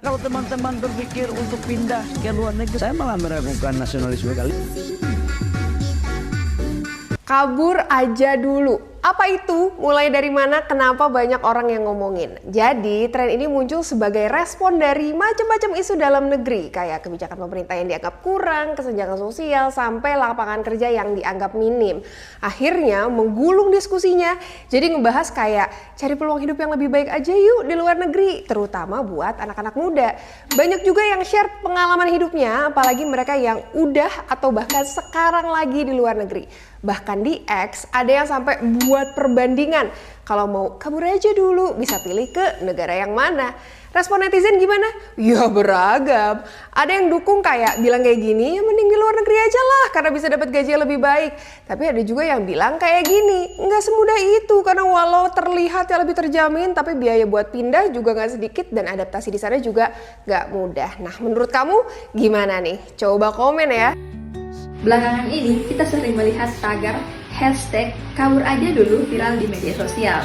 Kalau teman-teman berpikir untuk pindah ke luar negeri, saya malah meragukan nasionalisme kali. Kabur aja dulu. Apa itu? Mulai dari mana? Kenapa banyak orang yang ngomongin? Jadi, tren ini muncul sebagai respon dari macam-macam isu dalam negeri, kayak kebijakan pemerintah yang dianggap kurang, kesenjangan sosial, sampai lapangan kerja yang dianggap minim. Akhirnya menggulung diskusinya, jadi ngebahas kayak cari peluang hidup yang lebih baik aja yuk di luar negeri, terutama buat anak-anak muda. Banyak juga yang share pengalaman hidupnya, apalagi mereka yang udah atau bahkan sekarang lagi di luar negeri. Bahkan di X ada yang sampai buat perbandingan. Kalau mau kabur aja dulu, bisa pilih ke negara yang mana. Respon netizen gimana? Ya beragam. Ada yang dukung kayak bilang kayak gini, ya mending di luar negeri aja lah karena bisa dapat gaji yang lebih baik. Tapi ada juga yang bilang kayak gini, nggak semudah itu karena walau terlihat yang lebih terjamin, tapi biaya buat pindah juga nggak sedikit dan adaptasi di sana juga nggak mudah. Nah, menurut kamu gimana nih? Coba komen ya. Belakangan ini kita sering melihat tagar hashtag kabur aja dulu viral di media sosial.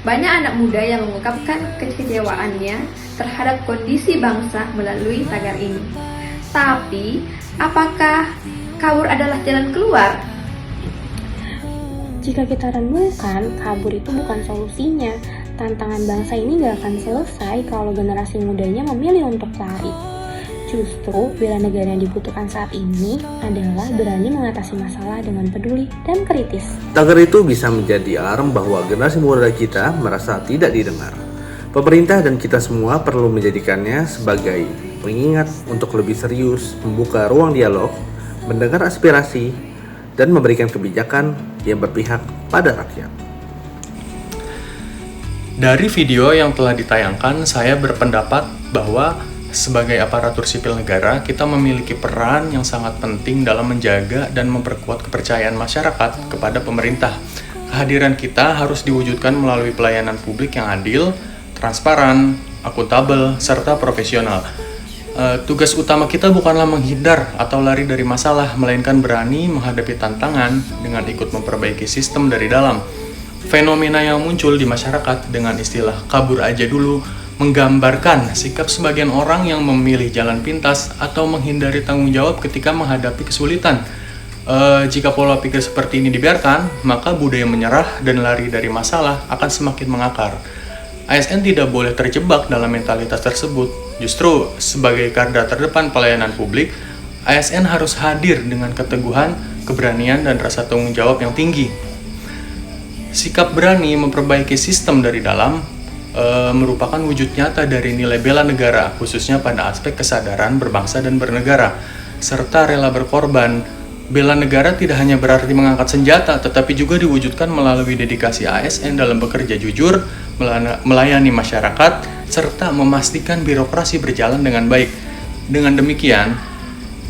Banyak anak muda yang mengungkapkan kekecewaannya terhadap kondisi bangsa melalui tagar ini. Tapi, apakah kabur adalah jalan keluar? Jika kita renungkan, kabur itu bukan solusinya. Tantangan bangsa ini gak akan selesai kalau generasi mudanya memilih untuk lari. Justru, bela negara yang dibutuhkan saat ini adalah berani mengatasi masalah dengan peduli dan kritis. Tagar itu bisa menjadi alarm bahwa generasi muda kita merasa tidak didengar. Pemerintah dan kita semua perlu menjadikannya sebagai pengingat untuk lebih serius membuka ruang dialog, mendengar aspirasi, dan memberikan kebijakan yang berpihak pada rakyat. Dari video yang telah ditayangkan, saya berpendapat bahwa sebagai aparatur sipil negara, kita memiliki peran yang sangat penting dalam menjaga dan memperkuat kepercayaan masyarakat kepada pemerintah. Kehadiran kita harus diwujudkan melalui pelayanan publik yang adil, transparan, akuntabel, serta profesional. Tugas utama kita bukanlah menghindar atau lari dari masalah, melainkan berani menghadapi tantangan dengan ikut memperbaiki sistem dari dalam. Fenomena yang muncul di masyarakat dengan istilah kabur aja dulu menggambarkan sikap sebagian orang yang memilih jalan pintas atau menghindari tanggung jawab ketika menghadapi kesulitan. Jika pola pikir seperti ini dibiarkan, maka budaya menyerah dan lari dari masalah akan semakin mengakar. ASN tidak boleh terjebak dalam mentalitas tersebut. Justru, sebagai garda terdepan pelayanan publik, ASN harus hadir dengan keteguhan, keberanian, dan rasa tanggung jawab yang tinggi. Sikap berani memperbaiki sistem dari dalam merupakan wujud nyata dari nilai bela negara, khususnya pada aspek kesadaran berbangsa dan bernegara, serta rela berkorban. Bela negara tidak hanya berarti mengangkat senjata, tetapi juga diwujudkan melalui dedikasi ASN dalam bekerja jujur, melayani masyarakat, serta memastikan birokrasi berjalan dengan baik. Dengan demikian,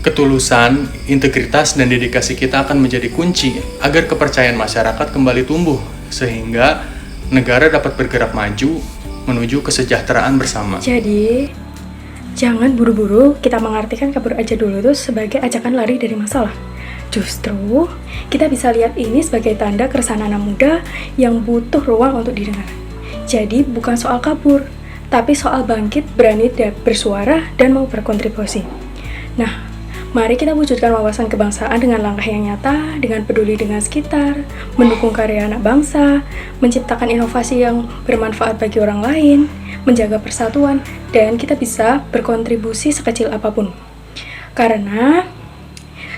ketulusan, integritas, dan dedikasi kita akan menjadi kunci agar kepercayaan masyarakat kembali tumbuh, sehingga negara dapat bergerak maju menuju kesejahteraan bersama. Jadi, jangan buru-buru kita mengartikan kabur aja dulu itu sebagai ajakan lari dari masalah. Justru, kita bisa lihat ini sebagai tanda keresahan anak muda yang butuh ruang untuk didengar. Jadi, bukan soal kabur, tapi soal bangkit, berani bersuara, dan mau berkontribusi. Nah, mari kita wujudkan wawasan kebangsaan dengan langkah yang nyata, dengan peduli dengan sekitar, mendukung karya anak bangsa, menciptakan inovasi yang bermanfaat bagi orang lain, menjaga persatuan, dan kita bisa berkontribusi sekecil apapun. Karena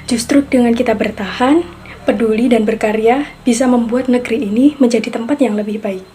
justru dengan kita bertahan, peduli, dan berkarya bisa membuat negeri ini menjadi tempat yang lebih baik.